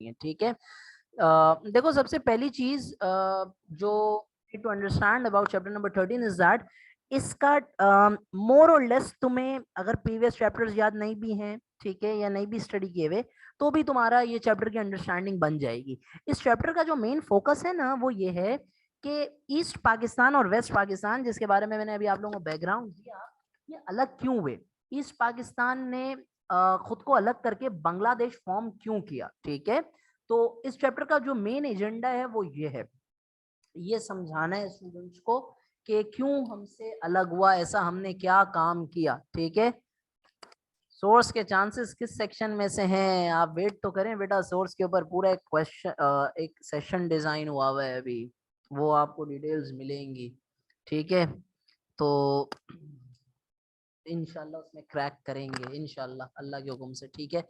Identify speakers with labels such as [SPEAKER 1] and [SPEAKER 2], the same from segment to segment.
[SPEAKER 1] जाती हैं, ठीक है। देखो सबसे पहली चीज जो to understand about chapter number 13 is that इसका मोर और लेस तुम्हें अगर प्रीवियस चैप्टर्स याद नहीं भी हैं, ठीक है, या नहीं भी स्टडी किए हुए, तो भी तुम्हारा ये चैप्टर की अंडरस्टैंडिंग बन जाएगी। इस चैप्टर का जो मेन फोकस है ना वो ये है कि ईस्ट पाकिस्तान और वेस्ट पाकिस्तान, जिसके बारे में मैंने अभी आप लोगों को बैकग्राउंड दिया, ये अलग क्यों हुए। ईस्ट पाकिस्तान ने खुद को अलग करके बांग्लादेश फॉर्म क्यों किया, ठीक है। तो इस चैप्टर का जो मेन एजेंडा है वो ये है, ये समझाना है स्टूडेंट्स को कि क्यों हमसे अलग हुआ, ऐसा हमने क्या काम किया, ठीक है। सोर्स के चांसेस किस सेक्शन में से हैं, आप वेट तो करें बेटा, सोर्स के ऊपर पूरा एक क्वेश्चन एक सेशन डिजाइन हुआ हुआ है अभी, वो आपको डिटेल्स मिलेंगी, ठीक है। तो इंशाल्लाह उसमें क्रैक करेंगे इंशाल्लाह अल्लाह के हुक्म से, ठीक है।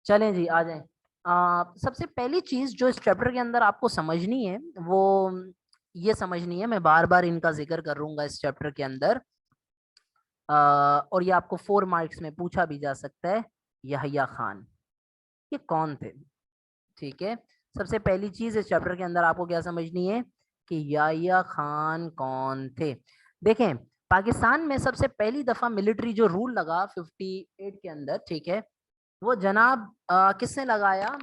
[SPEAKER 1] चलें जी, आ जाएं। सबसे पहली चीज जो इस चैप्टर के अंदर आपको समझनी है वो ये समझनी है, मैं बार बार इनका जिक्र करूंगा इस चैप्टर के अंदर, और ये आपको 4 मार्क्स में पूछा भी जा सकता है। यहया खान ये कौन थे, ठीक है। सबसे पहली चीज इस चैप्टर के अंदर आपको क्या समझनी है कि यहया खान कौन थे। देखें, पाकिस्तान में सबसे पहली दफा मिलिट्री जो रूल लगा 58 के अंदर, ठीक है, वो जनाब किसने लगाया,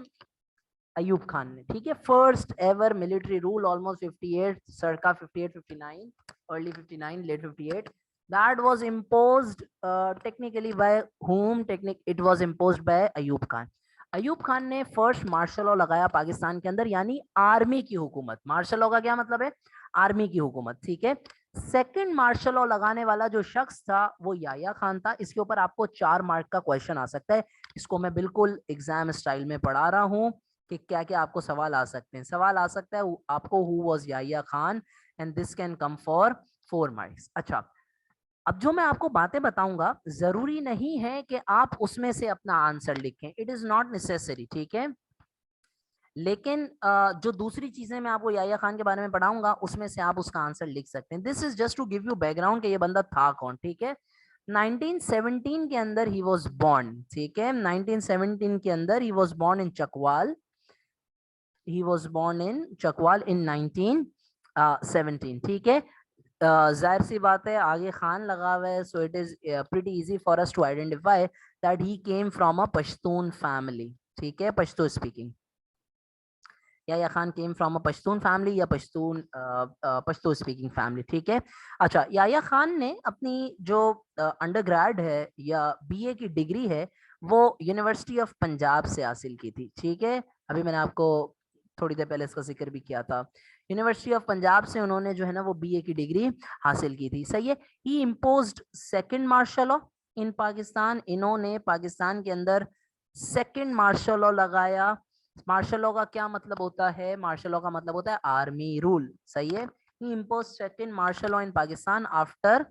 [SPEAKER 1] अयूब खान ने, ठीक है। First ever military rule almost 58 circa 58 59 early 59 late 58 that was imposed technically by whom, it was imposed by Ayub Khan. Ayub Khan ने फर्स्ट मार्शल लॉ लगाया पाकिस्तान के अंदर, यानी आर्मी की हुकूमत। मार्शल लॉ का क्या मतलब है, आर्मी की हुकूमत, ठीक है। सेकंड मार्शल लॉ लगाने वाला जो शख्स था वो याया खान था। इसके ऊपर आपको 4 मार्क का क्वेश्चन आ सकता है, इसको मैं बिल्कुल एग्जाम स्टाइल में पढ़ा रहा हूँ कि क्या क्या आपको सवाल आ सकते हैं। सवाल आ सकता है आपको who was Yahya Khan, and this can come for 4 marks. अच्छा, अब जो मैं आपको बातें बताऊंगा जरूरी नहीं है कि आप उसमें से अपना आंसर लिखें, इट इज नॉट नेसेसरी, ठीक है। लेकिन जो दूसरी चीजें मैं आपको याया खान के बारे में पढ़ाऊंगा उसमें से आप उसका आंसर लिख सकते हैं। This is just to give you background कि ये बंदा था कौन, ठीक है। 1917 के अंदर ही वॉज बॉर्न, ठीक है। 1917 के अंदर he was born in Chakwal, he was born in Chakwal in 1917, ठीक है। जाहिर सी बात है आगे खान लगा हुआ है, so it is pretty easy for us to identify that he came from a Pashtun family, ठीक है, पश्तो स्पीकिंग। या Khan came from a Pashtun family या पश्तो स्पीकिंग फैमिली, ठीक है। अच्छा, याया खान ने अपनी जो अंडरग्रेड है या बीए की डिग्री है वो यूनिवर्सिटी ऑफ पंजाब से हासिल की थी, ठीक है। अभी मैंने आपको थोड़ी देर पहले इसका जिक्र भी किया था, यूनिवर्सिटी ऑफ पंजाब से उन्होंने जो है ना वो बीए की डिग्री हासिल की थी, सही है। He imposed second martial law in Pakistan, इन्होंने पाकिस्तान के अंदर सेकंड मार्शल लॉ लगाया। मार्शल लॉ का क्या मतलब होता है, मार्शल लॉ का मतलब होता है आर्मी रूल, सही है। He imposed second martial law in Pakistan after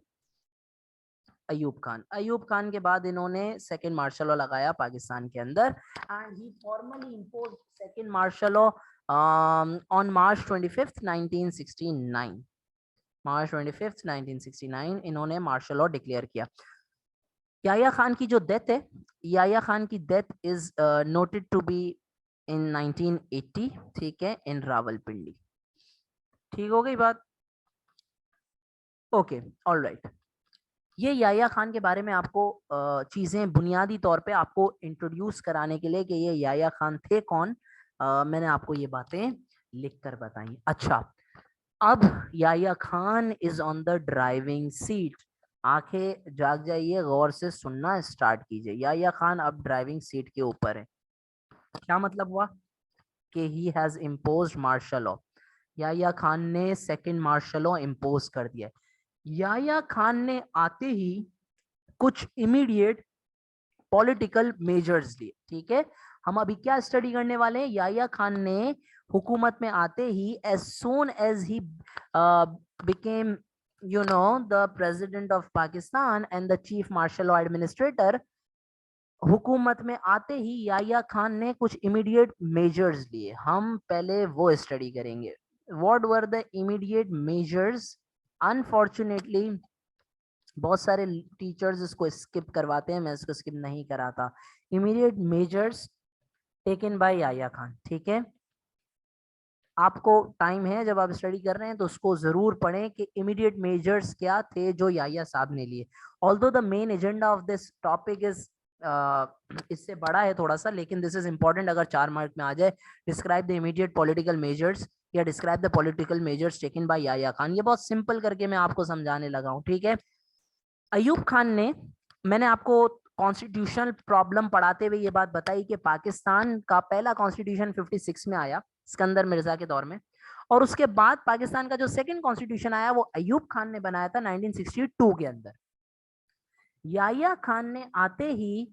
[SPEAKER 1] Ayub Khan. Ayub Khan के बाद इन्होंने सेकंड मार्शल लॉ लगाया पाकिस्तान के अंदर, and he formally imposed second martial law on March 25th 1969। March 25th 1969 इन्होंने मार्शल लॉ डिक्लेयर किया। याया खान की जो डेथ है, याया खान की death is noted to be in 1980, ठीक है, इन रावलपिंडी। ठीक हो गई बात, ओके, ऑल राइट। ये याया खान के बारे में आपको चीजें बुनियादी तौर पे आपको इंट्रोड्यूस कराने के लिए कि ये याया खान थे कौन, मैंने आपको ये बातें लिख कर बताई। अच्छा, अब Yahya Khan is on the driving seat, आंखें जाग जाइए, गौर से सुनना स्टार्ट कीजिए। याया खान अब ड्राइविंग सीट के ऊपर है। क्या मतलब हुआ कि he has imposed martial law, Yahya Khan ने सेकंड मार्शल लॉ इम्पोज कर दिया। याया खान ने आते ही कुछ इमीडिएट पॉलिटिकल मेजर्स लिए, ठीक है। हम अभी क्या स्टडी करने वाले हैं, याया खान ने हुकूमत में आते ही as soon as he became you know the president of Pakistan and the chief martial law administrator, हुकूमत में आते ही याया खान ने कुछ इमीडिएट मेजर्स लिए। हम पहले वो स्टडी करेंगे, what were the immediate measures. Unfortunately बहुत सारे टीचर्स इसको स्किप करवाते हैं, मैं इसको स्किप नहीं कराता। Immediate measures taken by Yahya Khan. ठीक है, आपको टाइम है जब आप स्टडी कर रहे हैं तो उसको जरूर पढ़ें कि इमीडिएट मेजर्स क्या थे जो याह्या साहब ने लिए। Although the main agenda of this topic is इससे बड़ा है थोड़ा सा, लेकिन दिस इज इंपॉर्टेंट अगर 4 मार्क में आ जाए। Describe the immediate political measures या describe the political measures taken by Yahya Khan. ये बहुत सिंपल करके मैं आपको समझाने लगा हूँ। ठीक है, अयूब खान ने, मैंने आपको कॉन्स्टिट्यूशनल प्रॉब्लम पढ़ाते हुए ये बात बताई कि पाकिस्तान का पहला कॉन्स्टिट्यूशन 56 में आया सिकंदर मिर्जा के दौर में, और उसके बाद पाकिस्तान का जो सेकंड कॉन्स्टिट्यूशन आया वो अयूब खान ने बनाया था 1962 के अंदर। याह्या खान ने आते ही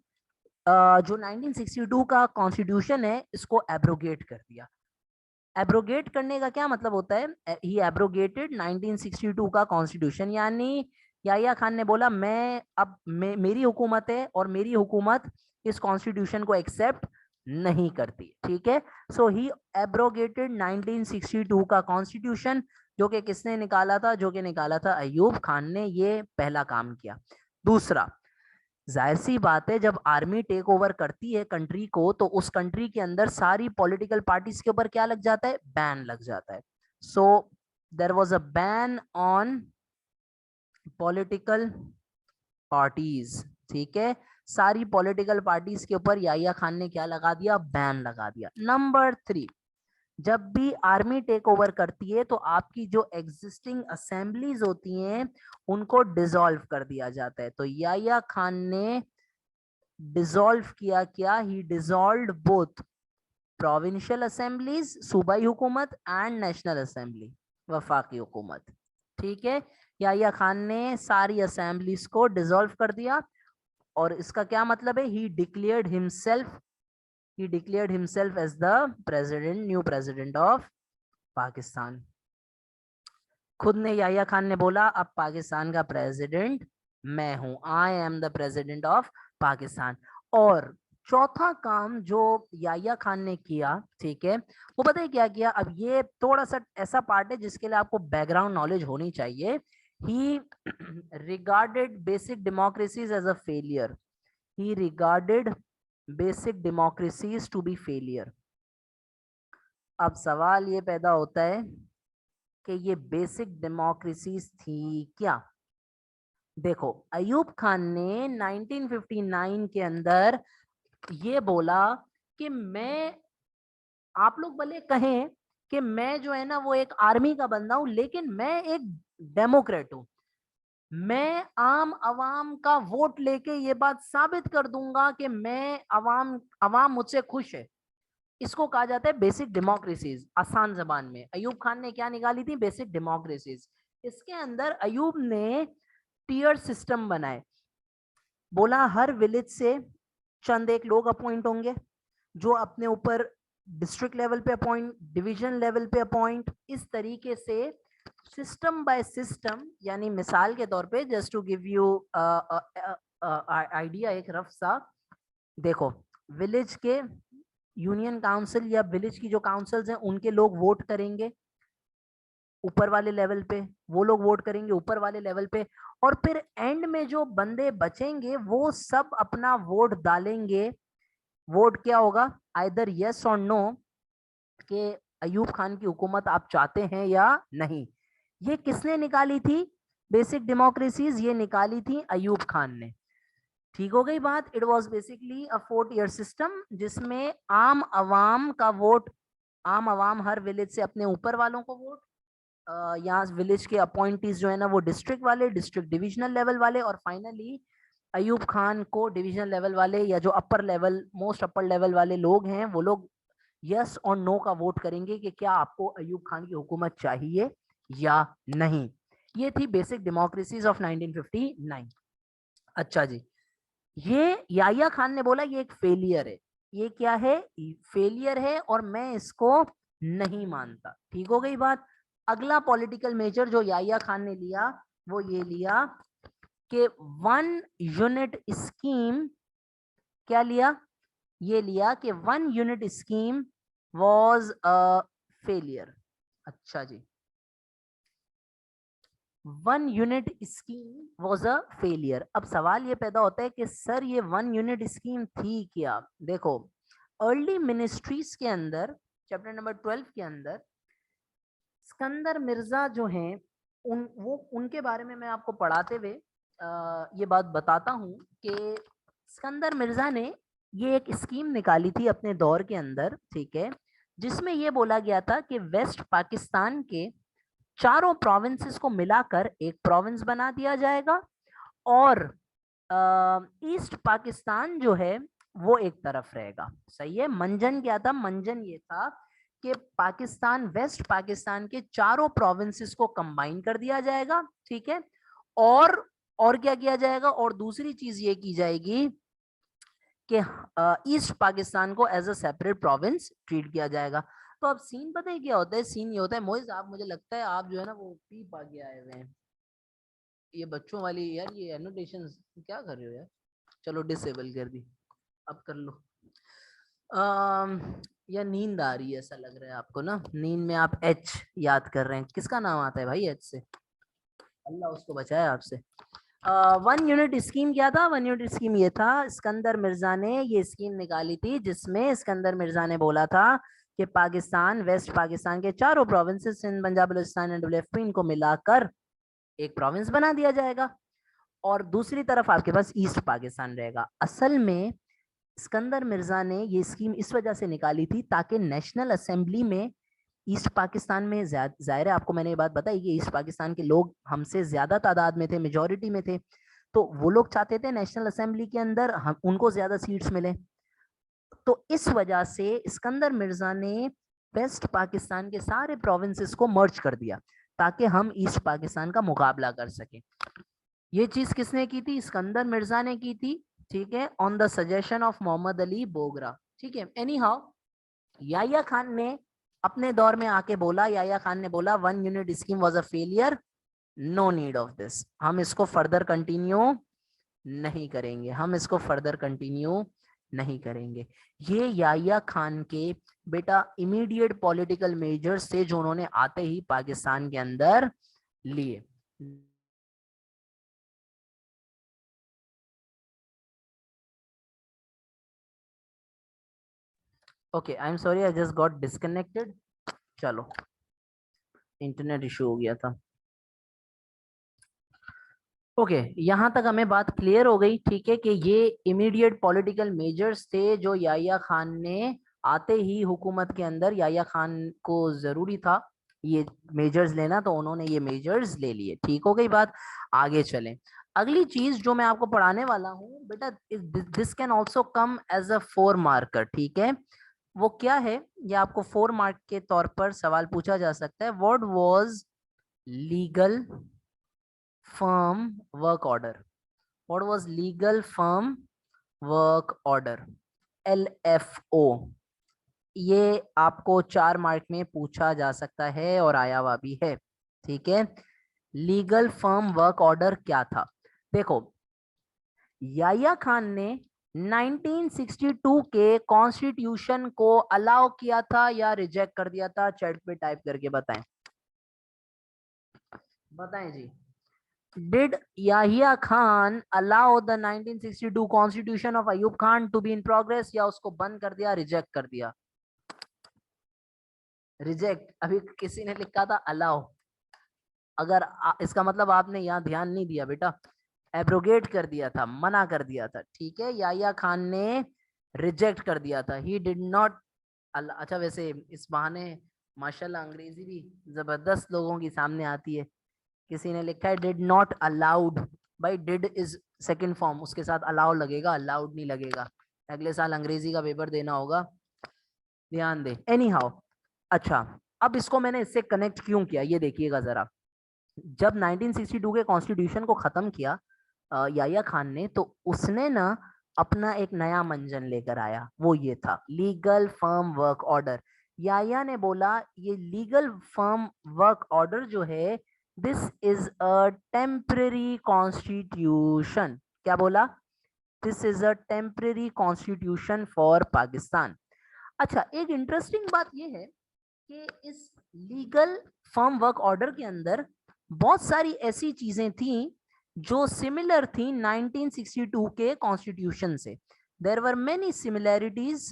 [SPEAKER 1] जो 1962 का कॉन्स्टिट्यूशन है इसको एब्रोगेट कर दिया। एब्रोगेट करने का क्या मतलब होता है? ही एब्रोगेटेड 1962 का कॉन्स्टिट्यूशन, यानी याह्या खान ने बोला मैं अब मेरी हुकूमत है और मेरी हुकूमत इस कॉन्स्टिट्यूशन को एक्सेप्ट नहीं करती। ठीक है, सो ही एब्रोगेटेड 1962 का कॉन्स्टिट्यूशन, जो कि किसने निकाला था? जो कि निकाला था अयूब खान ने। ये पहला काम किया। दूसरा, जाहिर सी बात है जब आर्मी टेक ओवर करती है कंट्री को तो उस कंट्री के अंदर सारी पॉलिटिकल पार्टीज के ऊपर क्या लग जाता है? बैन लग जाता है। So there was a ban on political parties. ठीक है, सारी पॉलिटिकल पार्टीज के ऊपर याह्या खान ने क्या लगा दिया? बैन लगा दिया। नंबर 3, जब भी आर्मी टेक ओवर करती है तो आपकी जो एग्जिस्टिंग असेंबलीज होती हैं उनको डिसॉल्व कर दिया जाता है। तो याह्या खान ने डिसॉल्व किया क्या? ही डिसॉल्व बोथ प्रोविंशियल असेंबलीज, सूबाई हुकूमत, एंड नेशनल असेंबली, वफाकी हुकूमत। ठीक है, याह्या खान ने सारी असेंबलीज को डिसॉल्व कर दिया, और इसका क्या मतलब है? He declared himself as the president, new president of Pakistan. खुद ने याह्या खान ने बोला अब पाकिस्तान का प्रेसिडेंट मैं हूं, I am the president of Pakistan. और चौथा काम जो याह्या खान ने किया, ठीक है, वो पता है क्या किया? अब ये थोड़ा सा ऐसा पार्ट है जिसके लिए आपको बैकग्राउंड नॉलेज होनी चाहिए। He regarded basic democracies as a failure. He regarded basic democracies to be failure. अब सवाल ये पैदा होता है कि ये बेसिक डेमोक्रेसीज थी क्या? देखो, अयूब खान ने 1959 के अंदर ये बोला कि मैं, आप लोग भले कहें कि मैं जो है ना वो एक आर्मी का बंदा हूं, लेकिन मैं एक डेमोक्रेट हूं। मैं आम अवाम का वोट लेके ये बात साबित कर दूंगा कि मैं अवाम मुझसे खुश है। इसको कहा जाता है बेसिक डेमोक्रेसीज। आसान जबान में अयूब खान ने क्या निकाली थी? Basic democracies. इसके अंदर अयूब ने टीयर सिस्टम बनाए। बोला हर विलेज से चंद एक लोग अपॉइंट होंगे जो अपने ऊपर डिस्ट्रिक्ट लेवल पे अपॉइंट, डिवीजन लेवल पे अपॉइंट, इस तरीके से सिस्टम बाय सिस्टम। यानी मिसाल के तौर पे just to give you idea, एक रफ सा, देखो, विलेज के यूनियन काउंसिल या विलेज की जो काउंसिल्स हैं उनके लोग वोट करेंगे ऊपर वाले लेवल पे, वो लोग वोट करेंगे ऊपर वाले लेवल पे, और फिर एंड में जो बंदे बचेंगे वो सब अपना वोट डालेंगे। वोट क्या होगा? आइदर यस और नो, कि अयूब खान की हुकूमत आप चाहते हैं या नहीं। ये किसने निकाली थी बेसिक डेमोक्रेसीज? ये निकाली थी अयूब खान ने। ठीक हो गई बात? It was basically a 4 year system जिसमें आम आवाम का वोट, आम आवाम हर विलेज से अपने ऊपर वालों को वोट, यहाँ विलेज के अपॉइंटीज जो है ना वो डिस्ट्रिक्ट वाले, डिस्ट्रिक्ट डिविजनल लेवल वाले, और फाइनली अयूब खान को डिविजनल लेवल वाले या जो upper level, most upper level वाले लोग हैं वो लोग यस और नो का वोट करेंगे कि क्या आपको अयूब खान की हुकूमत चाहिए या नहीं। ये थी बेसिक डेमोक्रेसीज ऑफ 1959। अच्छा जी, ये याह्या खान ने बोला ये एक फेलियर है। ये क्या है? फेलियर है और मैं इसको नहीं मानता। ठीक हो गई बात? अगला पॉलिटिकल मेजर जो याह्या खान ने लिया वो ये लिया कि 1 यूनिट स्कीम। क्या लिया? ये लिया कि 1 unit scheme was a failure. अच्छा जी, 1 unit scheme was a failure. अब सवाल ये पैदा होता है कि सर ये 1 यूनिट स्कीम थी क्या? देखो, अर्ली मिनिस्ट्रीज के अंदर चैप्टर नंबर 12 के अंदर सिकंदर मिर्जा जो हैं उनके बारे में मैं आपको पढ़ाते हुए ये बात बताता हूँ कि सिकंदर मिर्जा ने ये एक स्कीम निकाली थी अपने दौर के अंदर, ठीक है, जिसमें ये बोला गया था कि वेस्ट पाकिस्तान के चारों प्रोविंसेस को मिलाकर एक प्रोविंस बना दिया जाएगा और ईस्ट पाकिस्तान जो है वो एक तरफ रहेगा। सही है। मंजन क्या था? मंजन ये था कि पाकिस्तान, वेस्ट पाकिस्तान के चारों प्रोविंसेस को कंबाइन कर दिया जाएगा, ठीक है, और क्या किया जाएगा, और दूसरी चीज ये की जाएगी कि ईस्ट पाकिस्तान को as a separate province treat किया जाएगा। तो अब सीन पता है क्या होता है? सीन ये होता है, मोइज आप, मुझे लगता है आप जो है ना वो पी पा के आए हुए हैं, ये बच्चों वाली यार ये एनोटेशन क्या कर रहे हो यार? चलो डिसेबल कर दी, अब कर लो। या नींद आ रही है ऐसा लग रहा है आपको ना, नींद में आप एच याद कर रहे हैं। किसका नाम आता है भाई एच से? अल्लाह उसको बचाए आपसे। 1 यूनिट स्कीम क्या था? 1 यूनिट स्कीम ये था, सिकंदर मिर्जा ने ये स्कीम निकाली थी जिसमें सिकंदर मिर्जा ने बोला था कि पाकिस्तान, वेस्ट पाकिस्तान के चारों provinces, Sindh, Punjab, Balochistan and WFP, इनको मिलाकर एक प्रोविंस बना दिया जाएगा और दूसरी तरफ आपके पास ईस्ट पाकिस्तान रहेगा। असल में सिकंदर मिर्जा ने ये स्कीम इस वजह से निकाली थी ताकि नेशनल असेंबली में ईस्ट पाकिस्तान में, जाहिर है आपको मैंने ये बात बताई कि ईस्ट पाकिस्तान के लोग हमसे ज्यादा तादाद में थे, मेजोरिटी में थे, तो वो लोग चाहते थे नेशनल असेंबली के अंदर हम उनको ज्यादा सीट्स मिले। तो इस वजह से सिकंदर मिर्जा ने वेस्ट पाकिस्तान के सारे प्रोविंसेस को मर्ज कर दिया ताकि हम ईस्ट पाकिस्तान का मुकाबला कर सकें। ये चीज किसने की थी? सिकंदर मिर्जा ने की थी, ठीक है, on the suggestion of Mohammad Ali Bogra, ठीक है। एनी हाउ, याया खान ने अपने दौर में आके बोला, याया खान ने बोला 1 unit scheme was a failure, no need of this, हम इसको फर्दर कंटिन्यू नहीं करेंगे, हम इसको फर्दर कंटिन्यू नहीं करेंगे। ये याया खान के बेटा इमीडिएट पॉलिटिकल मेजर्स थे जो उन्होंने आते ही पाकिस्तान के अंदर लिए। Okay, I am sorry, I just got disconnected. चलो, इंटरनेट इशू हो गया था। ओके, यहाँ तक हमें बात क्लियर हो गई, ठीक है, कि ये इमीडिएट पॉलिटिकल मेजर्स थे जो याया खान ने आते ही हुकूमत के अंदर, याया खान को जरूरी था ये मेजर्स लेना, तो उन्होंने ये मेजर्स ले लिए। ठीक हो गई बात, आगे चलें। अगली चीज जो मैं आपको पढ़ाने वाला हूँ बेटा, this can also come as a 4 marker, ठीक है। वो क्या है? ये आपको 4 मार्क के तौर पर सवाल पूछा जा सकता है। What was legal firm work order? What was legal firm work order, LFO? ये आपको 4 मार्क में पूछा जा सकता है और आया हुआ भी है, ठीक है। लीगल फर्म वर्क ऑर्डर क्या था? देखो, याया खान ने 1962 के कॉन्स्टिट्यूशन को अलाउ किया था या रिजेक्ट कर दिया था? चैट पे टाइप करके बताएं, बताएं जी। Did Yahya Khan allow the 1962 constitution of Ayub Khan to be in progress, या उसको बंद कर दिया, रिजेक्ट कर दिया? रिजेक्ट। अभी किसी ने लिखा था अलाउ, अगर इसका मतलब आपने यहाँ ध्यान नहीं दिया बेटा, एब्रोगेट कर दिया था, मना कर दिया था, ठीक है। याहिया खान ने रिजेक्ट कर दिया था, ही डिड नॉट। अच्छा, वैसे इस बहाने माशाल्लाह अंग्रेजी भी जबरदस्त लोगों की सामने आती है। किसी ने लिखा है डिड नॉट अलाउड, भाई डिड इज सेकंड फॉर्म, उसके साथ अलाउ लगेगा, अलाउड नहीं लगेगा। अगले साल अंग्रेजी का पेपर देना होगा, ध्यान दे। एनी हाउ, अच्छा, अब इसको मैंने इससे कनेक्ट क्यों किया ये देखिएगा जरा। जब 1962 के कॉन्स्टिट्यूशन को खत्म किया याया खान ने, तो उसने ना अपना एक नया मंजन लेकर आया, वो ये था लीगल फर्म वर्क ऑर्डर। याया ने बोला ये लीगल फर्म वर्क ऑर्डर जो है, this is a temporary constitution. क्या बोला? This is a temporary constitution for Pakistan. अच्छा, एक इंटरेस्टिंग बात यह है कि इस लीगल फर्म वर्क ऑर्डर के अंदर बहुत सारी ऐसी चीजें थी जो सिमिलर थी 1962 के कॉन्स्टिट्यूशन से। There were many similarities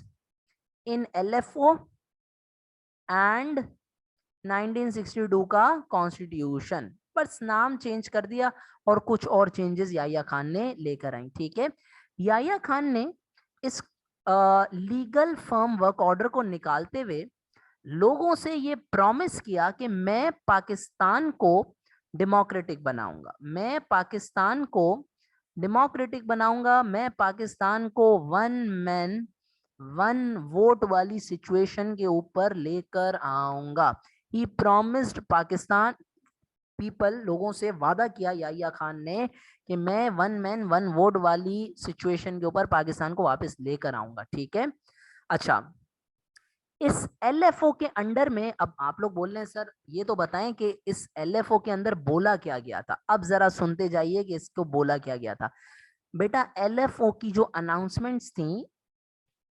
[SPEAKER 1] in LFO and 1962 का कॉन्स्टिट्यूशन। बस नाम चेंज कर दिया और कुछ और चेंजेस याहिया खान ने लेकर आई। ठीक है, याहिया खान ने इस लीगल फर्म वर्क ऑर्डर को निकालते हुए लोगों से ये प्रॉमिस किया कि मैं पाकिस्तान को डेमोक्रेटिक बनाऊंगा, मैं पाकिस्तान को डेमोक्रेटिक बनाऊंगा, मैं पाकिस्तान को वन मैन वन वोट वाली सिचुएशन के ऊपर लेकर आऊंगा। ही प्रॉमिस्ड पाकिस्तान पीपल, लोगों से वादा किया याहिया खान ने कि मैं वन मैन वन वोट वाली सिचुएशन के ऊपर पाकिस्तान को वापस लेकर आऊंगा। ठीक है, अच्छा इस LFO के अंडर में अब आप लोग बोल रहे हैं सर ये तो बताएं कि इस LFO के अंदर बोला क्या गया था। अब जरा सुनते जाइए कि इसको बोला क्या गया था। बेटा LFO की जो अनाउंसमेंट्स थी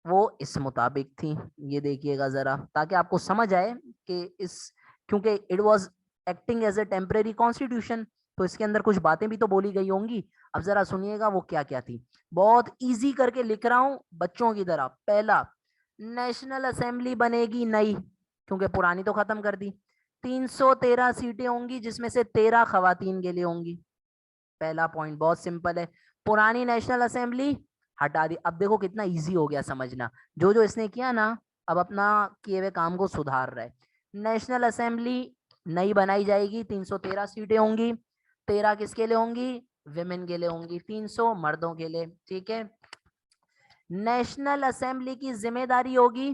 [SPEAKER 1] वो इस मुताबिक थी, ये देखिएगा जरा ताकि आपको समझ आए कि इस, क्योंकि it was acting as a temporary constitution तो इसके अंदर कुछ बातें भी तो बोली गई होंगी। अब जरा सुनिएगा वो क्या क्या थी। बहुत इजी करके लिख रहा हूं बच्चों की तरह। पहला, नेशनल असेंबली बनेगी नई, क्योंकि पुरानी तो खत्म कर दी। 313 सीटें होंगी जिसमें से 13 खवातीन के लिए होंगी। पहला पॉइंट बहुत सिंपल है, पुरानी नेशनल असेंबली हटा दी। अब देखो कितना इजी हो गया समझना, जो जो इसने किया ना अब अपना किए हुए काम को सुधार रहा है। नेशनल असेंबली नई बनाई जाएगी, 313 सीटें होंगी, 13 किसके लिए होंगी, विमेन के लिए होंगी, 300 मर्दों के लिए। ठीक है, नेशनल असेंबली की जिम्मेदारी होगी,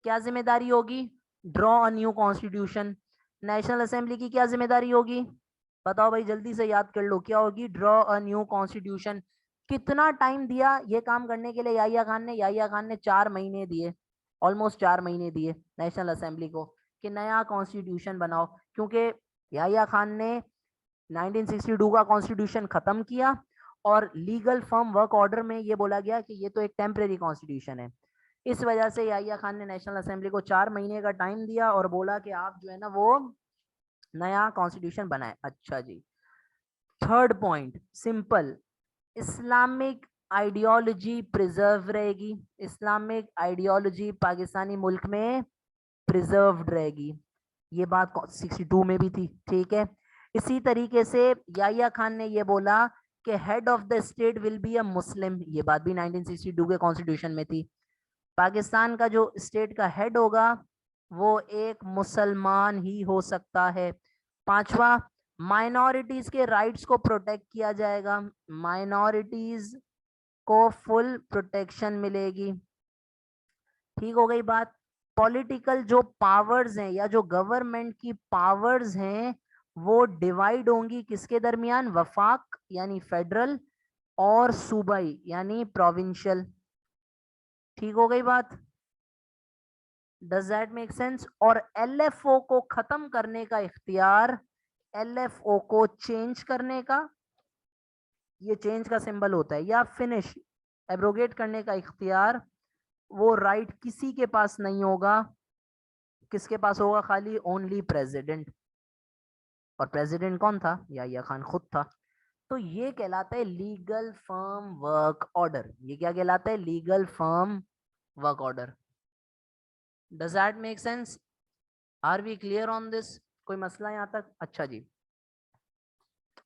[SPEAKER 1] क्या जिम्मेदारी होगी, draw a new constitution. National assembly की क्या जिम्मेदारी होगी, बताओ भाई जल्दी से याद कर लो, क्या होगी, ड्रॉ अ न्यू कॉन्स्टिट्यूशन। कितना टाइम दिया ये काम करने के लिए याहिया खान ने, याहिया खान ने 4 महीने दिए, ऑलमोस्ट 4 महीने दिए नेशनल असेंबली को कि नया कॉन्स्टिट्यूशन बनाओ, क्योंकि याहिया खान ने 1962 का कॉन्स्टिट्यूशन खत्म किया और लीगल फर्म वर्क ऑर्डर में ये बोला गया कि ये तो एक टेम्परेरी कॉन्स्टिट्यूशन है। इस वजह से याहिया खान ने नेशनल असेंबली को 4 महीने का टाइम दिया और बोला कि आप जो है ना वो नया कॉन्स्टिट्यूशन बनाए। अच्छा जी, third point simple, Islamic ideology preserve रहेगी, इस्लामिक आइडियोलॉजी पाकिस्तानी मुल्क में प्रिजर्व्ड रहेगी। ये बात 62 में भी थी। ठीक है, इसी तरीके से याहिया खान ने ये बोला कि head of the state will be a Muslim, ये बात भी 1962 के कॉन्स्टिट्यूशन में थी। पाकिस्तान का जो स्टेट का हेड होगा वो एक मुसलमान ही हो सकता है। पांचवा, माइनॉरिटीज के राइट्स को प्रोटेक्ट किया जाएगा, माइनॉरिटीज को फुल प्रोटेक्शन मिलेगी। ठीक हो गई बात। पॉलिटिकल जो पावर्स हैं या जो गवर्नमेंट की पावर्स हैं वो डिवाइड होंगी किसके दरमियान, वफाक यानी फेडरल और सूबाई यानी प्रोविंशियल। ठीक हो गई बात, डज दैट मेक सेंस। और LFO को खत्म करने का इख्तियार, LFO को चेंज करने का, ये चेंज का सिंबल होता है, या फिनिश एब्रोगेट करने का इख्तियार, वो राइट किसी के पास नहीं होगा। किसके पास होगा, खाली ओनली प्रेसिडेंट। और प्रेसिडेंट कौन था, याहिया खान खुद था। तो ये कहलाता है लीगल फर्म वर्क ऑर्डर। ये क्या कहलाता है, legal firm work order. Does that make sense, are we clear on this, कोई मसला यहाँ तक। अच्छा जी,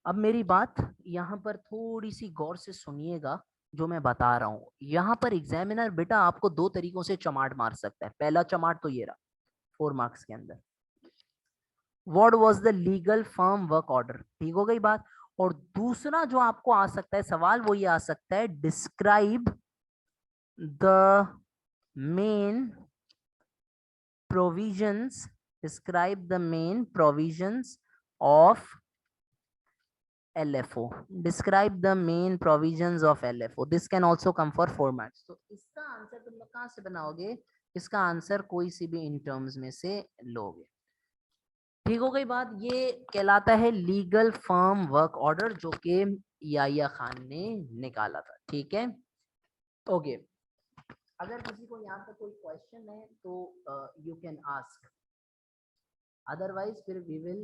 [SPEAKER 1] अब मेरी बात यहाँ पर थोड़ी सी गौर से सुनिएगा जो मैं बता रहा हूँ। यहाँ पर एग्जामिनर बेटा आपको 2 तरीकों से चमाट मार सकता है। पहला चमाट तो ये रहा 4 मार्क्स के अंदर, what was the legal firm work order. ठीक हो गई बात। और दूसरा जो आपको आ सकता है सवाल वो ये आ सकता है, describe the main provisions, describe the main provisions of LFO, describe the main provisions of LFO. This can also come for 4 marks. तो इसका आंसर तुम लोग कहाँ से बनाओगे, इसका आंसर कोई सी भी इन टर्म्स में से लोगे। ठीक हो गई बात, ये कहलाता है लीगल फर्म वर्क ऑर्डर जो कि याहिया खान ने निकाला था। ठीक है, ओके। अगर किसी को यहाँ पर कोई क्वेश्चन है तो यू कैन आस्क, अदरवाइज फिर वी विल